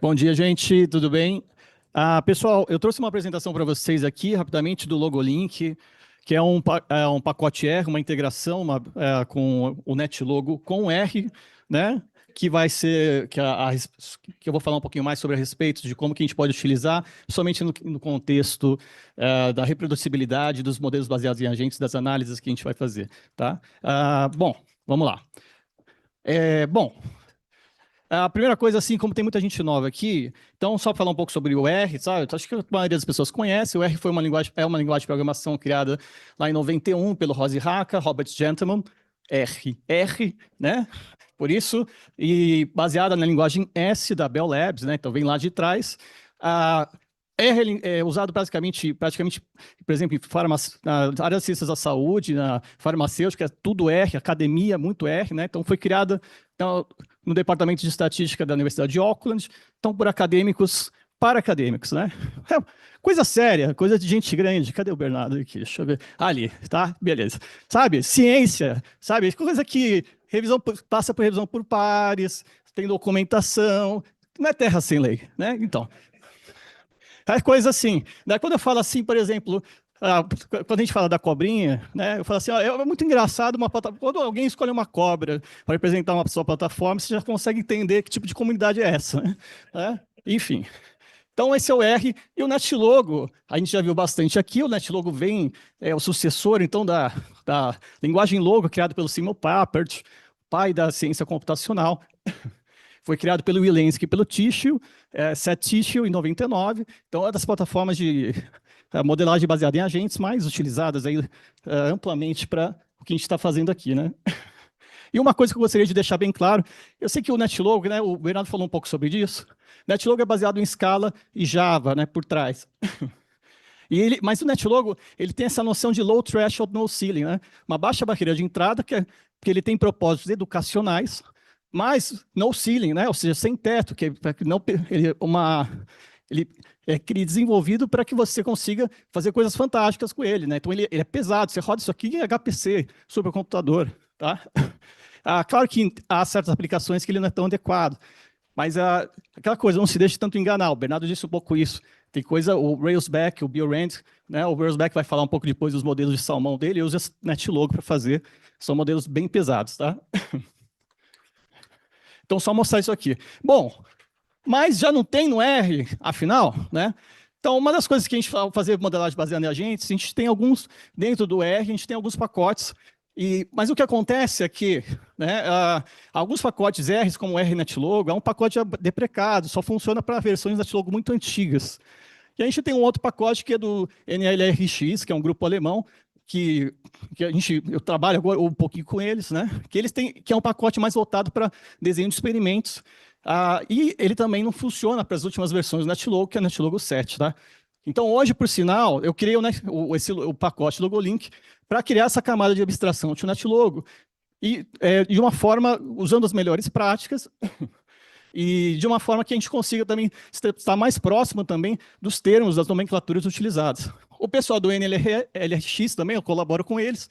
Bom dia, gente, tudo bem? Pessoal, eu trouxe uma apresentação para vocês aqui, rapidamente, do Logolink, que é um pacote R, uma integração com o NetLogo com R, né? Que vai ser, que eu vou falar um pouquinho mais sobre a respeito de como que a gente pode utilizar, somente no contexto da reproducibilidade dos modelos baseados em agentes, das análises que a gente vai fazer, tá? Bom, vamos lá. Bom, a primeira coisa, assim, como tem muita gente nova aqui, então só falar um pouco sobre o R, sabe? Acho que a maioria das pessoas conhece. O R é uma linguagem de programação criada lá em 91 pelo Rose Haka, Robert Gentleman, R, né? Por isso, e baseada na linguagem S da Bell Labs, né? Então vem lá de trás. A R é usado praticamente, por exemplo, na área das ciências da saúde, na farmacêutica, é tudo R, academia, muito R, né? Então foi criada no Departamento de Estatística da Universidade de Auckland, então por acadêmicos para acadêmicos, né? É coisa séria, coisa de gente grande. Cadê o Bernardo aqui? Deixa eu ver. Ali, tá? Beleza. Sabe? Ciência, sabe? Coisa que passa por revisão por pares, tem documentação, não é terra sem lei, né? Então, é coisa assim. Daí quando eu falo assim, por exemplo, quando a gente fala da cobrinha, né, eu falo assim, ó, é muito engraçado quando alguém escolhe uma cobra para representar uma sua plataforma, você já consegue entender que tipo de comunidade é essa, né? Enfim. Então, esse é o R. E o NetLogo, a gente já viu bastante aqui. O NetLogo é o sucessor, então, da linguagem Logo, criado pelo Simon Papert, pai da ciência computacional. Foi criado pelo Wilensky e pelo Tissue, SetTissue, em 99. Então, é uma das plataformas de modelagem baseada em agentes mais utilizadas aí, amplamente para o que a gente está fazendo aqui, né? E uma coisa que eu gostaria de deixar bem claro, eu sei que o NetLogo, né, o Bernardo falou um pouco sobre isso, NetLogo é baseado em Scala e Java, né, por trás. Mas o NetLogo, ele tem essa noção de low threshold, no ceiling, né? Uma baixa barreira de entrada, que ele tem propósitos educacionais, mas no ceiling, né? Ou seja, sem teto, ele é desenvolvido para que você consiga fazer coisas fantásticas com ele, né? Então ele é pesado, você roda isso aqui em HPC, supercomputador, tá? Claro que há certas aplicações que ele não é tão adequado, mas aquela coisa, não se deixe tanto enganar. O Bernardo disse um pouco isso. Tem coisa, o Railsback, o Biorand, né? O Railsback vai falar um pouco depois dos modelos de salmão dele, e usa NetLogo para fazer. São modelos bem pesados, tá? Então, só mostrar isso aqui. Bom, mas já não tem no R, afinal, né? Então, uma das coisas que a gente fazer modelagem baseada em agentes, a gente tem alguns, dentro do R, a gente tem alguns pacotes, mas o que acontece é que, né, alguns pacotes R, como o RNetLogo, é um pacote deprecado, só funciona para versões NetLogo muito antigas. E a gente tem um outro pacote que é do NLRX, que é um grupo alemão, que eu trabalho agora um pouquinho com eles, né? Que é um pacote mais voltado para desenho de experimentos. E ele também não funciona para as últimas versões do NetLogo, que é o NetLogo 7, tá? Então, hoje, por sinal, eu criei o pacote Logolink para criar essa camada de abstração de NetLogo e de uma forma, usando as melhores práticas, e de uma forma que a gente consiga também estar mais próximo também dos termos, das nomenclaturas utilizadas. O pessoal do NLRX também, eu colaboro com eles,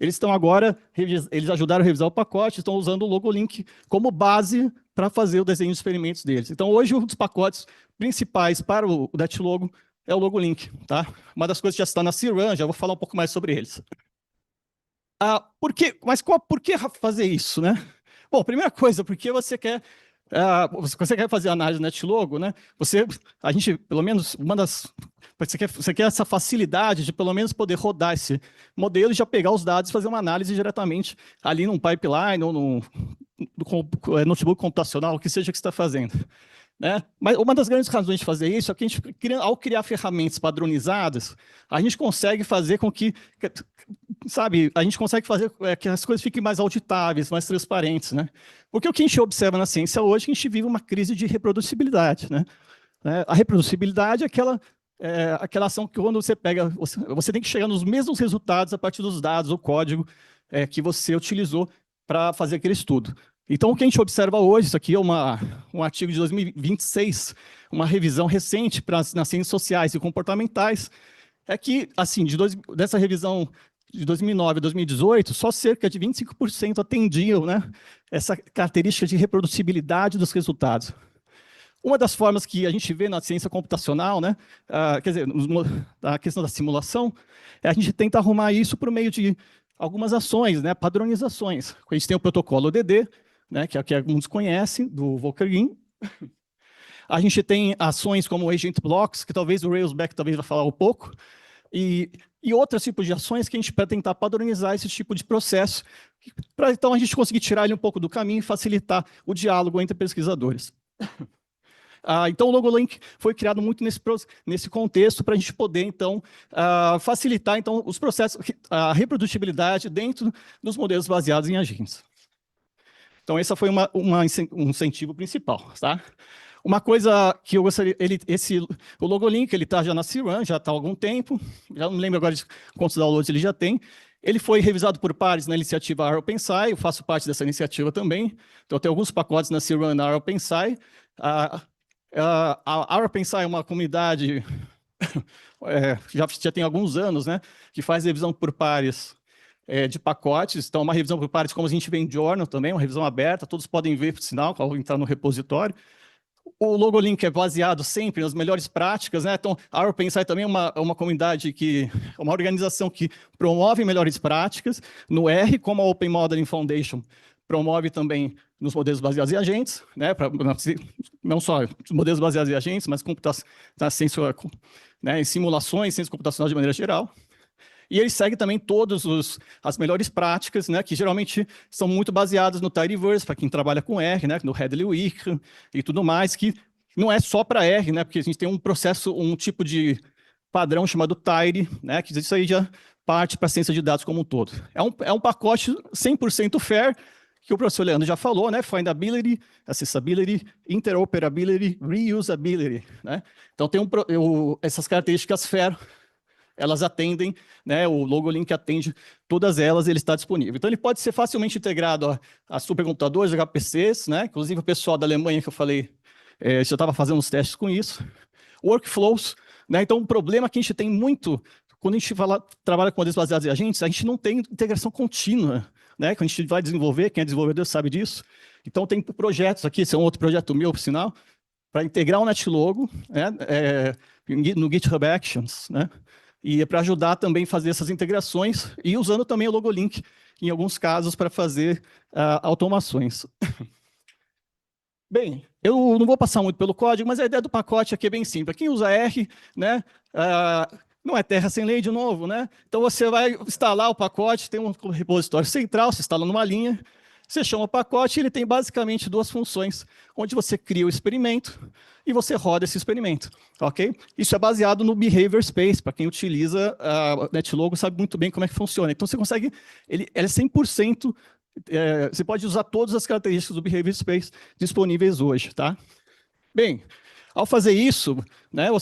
eles estão agora, eles ajudaram a revisar o pacote, estão usando o Logolink como base para fazer o desenho de experimentos deles. Então, hoje, um dos pacotes principais para o NetLogo é o Logolink, tá? Uma das coisas que já está na CRAN, já vou falar um pouco mais sobre eles. Por que fazer isso, né? Bom, primeira coisa, porque você quer fazer análise NetLogo, né? A gente, pelo menos, você quer essa facilidade de, pelo menos, poder rodar esse modelo e já pegar os dados e fazer uma análise diretamente ali num pipeline ou num notebook computacional, o que seja que você está fazendo. Né? Mas uma das grandes razões de fazer isso é que ao criar ferramentas padronizadas, a gente consegue fazer com que, sabe, a gente consegue fazer que as coisas fiquem mais auditáveis, mais transparentes, né? Porque o que a gente observa na ciência hoje é que a gente vive uma crise de reproducibilidade, né? A reproducibilidade é aquela ação que quando você pega, você tem que chegar nos mesmos resultados a partir dos dados, o código que você utilizou para fazer aquele estudo. Então, o que a gente observa hoje, isso aqui é um artigo de 2026, uma revisão recente nas ciências sociais e comportamentais, é que, assim, dessa revisão de 2009 a 2018, só cerca de 25% atendiam, né, essa característica de reproducibilidade dos resultados. Uma das formas que a gente vê na ciência computacional, né, quer dizer, a questão da simulação, é a gente tenta arrumar isso por meio de algumas ações, né, padronizações. A gente tem o protocolo ODD, né, que é o que alguns conhecem, do Volcker-Green. A gente tem ações como o Agent Blocks, que talvez o Railsback talvez vai falar um pouco, e outros tipos de ações que a gente vai tentar padronizar esse tipo de processo, para então a gente conseguir tirar ele um pouco do caminho e facilitar o diálogo entre pesquisadores. Então, o Logolink foi criado muito nesse contexto para a gente poder, então, facilitar então, os processos, a reprodutibilidade dentro dos modelos baseados em agentes. Então, esse foi um incentivo principal. Tá? Uma coisa que eu gostaria, o Logolink, ele está já na C-Run, já está há algum tempo, já não me lembro agora de quantos downloads ele já tem. Ele foi revisado por pares na iniciativa ARPensai, eu faço parte dessa iniciativa também, então tem alguns pacotes na C-Run na ARPensai. A ARPensai é uma comunidade, já tem alguns anos, né, que faz revisão por pares de pacotes, então uma revisão por pares como a gente vê em Journal também, uma revisão aberta, todos podem ver, por sinal, ao entrar no repositório. O Logolink é baseado sempre nas melhores práticas, né? Então, a ARPensai também é uma comunidade uma organização que promove melhores práticas no R, como a Open Modeling Foundation promove também nos modelos baseados em agentes, né? Não só os modelos baseados em agentes, mas em simulações, ciência computacional de maneira geral. E ele segue também todas as melhores práticas, né, que geralmente são muito baseadas no Tidyverse, para quem trabalha com R, né, no Hadley Wickham e tudo mais, que não é só para R, né, porque a gente tem um processo, um tipo de padrão chamado Tidy, né, que isso aí já parte para a ciência de dados como um todo. É um pacote 100% fair, que o professor Leandro já falou, né, Findability, Accessibility, Interoperability, Reusability. Né? Então, tem essas características fair, elas atendem, né, o Logolink atende todas elas, ele está disponível. Então, ele pode ser facilmente integrado a supercomputadores, HPCs, né, inclusive o pessoal da Alemanha que eu falei, já estava fazendo uns testes com isso. Workflows, né, então o problema que a gente tem muito, quando a gente trabalha com modelos baseados em agentes, a gente não tem integração contínua, né, quando a gente vai desenvolver, quem é desenvolvedor sabe disso. Então, tem projetos aqui, esse é um outro projeto meu, por sinal, para integrar o NetLogo, né, no GitHub Actions, né, e é para ajudar também a fazer essas integrações e usando também o Logolink, em alguns casos, para fazer automações. Bem, eu não vou passar muito pelo código, mas a ideia do pacote aqui é bem simples. Quem usa R, né, não é terra sem lei de novo, né? Então você vai instalar o pacote, tem um repositório central, você instala numa linha, você chama o pacote e ele tem basicamente duas funções, onde você cria o experimento e você roda esse experimento, ok? Isso é baseado no Behavior Space, para quem utiliza a NetLogo sabe muito bem como é que funciona. Então você consegue, ele é 100%, você pode usar todas as características do Behavior Space disponíveis hoje, tá? Bem, ao fazer isso, né, o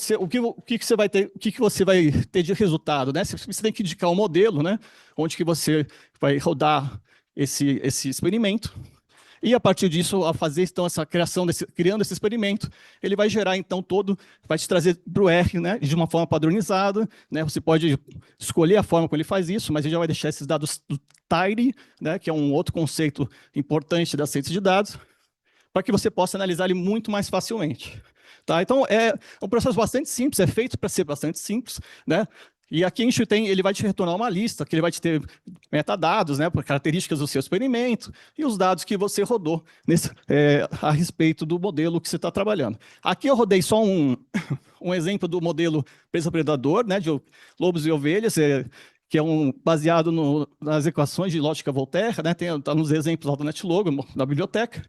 que você vai ter, o que você vai ter de resultado, né? Você tem que indicar um modelo, né, onde que você vai rodar esse experimento. E a partir disso, ao fazer então essa criando esse experimento, ele vai gerar então vai te trazer para o R, né, de uma forma padronizada, né? Você pode escolher a forma como ele faz isso, mas ele já vai deixar esses dados do tidy, né, que é um outro conceito importante da ciência de dados, para que você possa analisar ele muito mais facilmente. Tá? Então, é um processo bastante simples, é feito para ser bastante simples, né? E aqui a gente ele vai te retornar uma lista, que ele vai te ter metadados, né, por características do seu experimento e os dados que você rodou a respeito do modelo que você está trabalhando. Aqui eu rodei só um exemplo do modelo presa-predador, né, de lobos e ovelhas, que é baseado nas equações de lógica Voltaire, né, está nos exemplos lá do NetLogo, na biblioteca.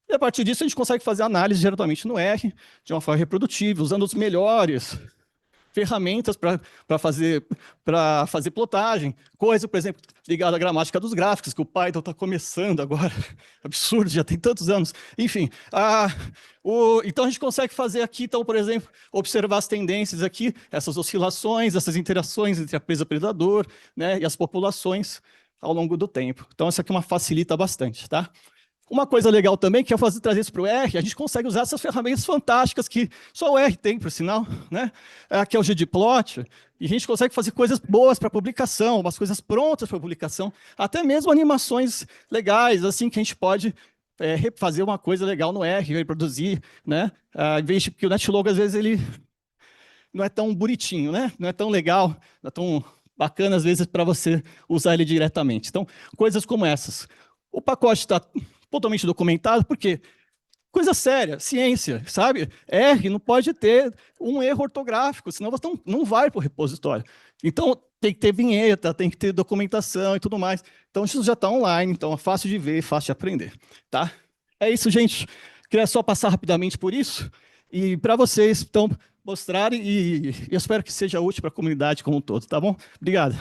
E a partir disso a gente consegue fazer análise diretamente no R, de uma forma reprodutível, usando os melhores ferramentas para fazer plotagem, coisa, por exemplo, ligada à gramática dos gráficos, que o Python está começando agora, absurdo, já tem tantos anos. Enfim, então a gente consegue fazer aqui, então, por exemplo, observar as tendências aqui, essas oscilações, essas interações entre a presa-predador, né, e as populações ao longo do tempo. Então, isso aqui facilita bastante, tá? Uma coisa legal também, que é trazer isso para o R, a gente consegue usar essas ferramentas fantásticas que só o R tem, por sinal, né? Que é o ggplot, e a gente consegue fazer coisas boas para publicação, umas coisas prontas para publicação, até mesmo animações legais, assim, que a gente pode fazer uma coisa legal no R, reproduzir, né? Em vez de que o NetLogo, às vezes, ele não é tão bonitinho, né? Não é tão legal, não é tão bacana, às vezes, para você usar ele diretamente. Então, coisas como essas. O pacote está totalmente documentado, porque coisa séria, ciência, sabe? R não pode ter um erro ortográfico, senão você não vai para o repositório. Então, tem que ter vinheta, tem que ter documentação e tudo mais. Então, isso já está online, então é fácil de ver, fácil de aprender, tá? É isso, gente. Queria só passar rapidamente por isso. E para vocês, então, mostrarem e eu espero que seja útil para a comunidade como um todo, tá bom? Obrigado.